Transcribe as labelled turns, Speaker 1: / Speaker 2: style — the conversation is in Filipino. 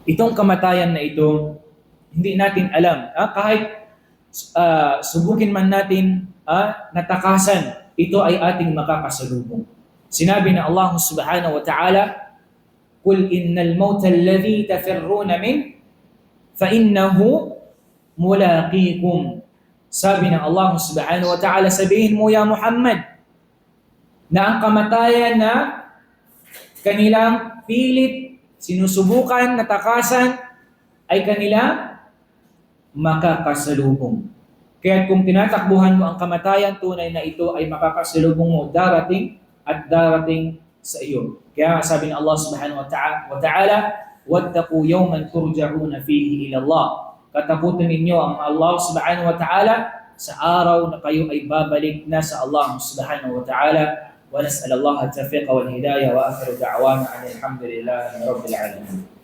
Speaker 1: Itong kamatayan na ito, hindi natin alam. Kahit subukin man natin natakasan, ito ay ating makakasalubong. Sinabi na Allah subhanahu wa ta'ala, "Qul innal mauta alladhi tafirruna min fa innahu mulaqikum." Sabi ng Allah subhanahu wa ta'ala, sabihin mo ya Muhammad, na ang kamatayan na kanilang pilit, sinusubukan, natakasan, ay kanilang makakasalubong. Kaya kung tinatakbuhan mo ang kamatayan, tunay na ito ay makakasalubong mo, darating at darating sa iyo. Kaya sabi ng Allah subhanahu wa ta'ala, "Wattaqu yawman turja'una fihi ila Allah." Katakutan ninyo ang Allah subhanahu wa ta'ala sa araw na kayo ay babalik na sa Allah subhanahu wa ta'ala. ونسأل الله التوفيق والهداية وآخر دعوانا أن الحمد لله رب العالمين.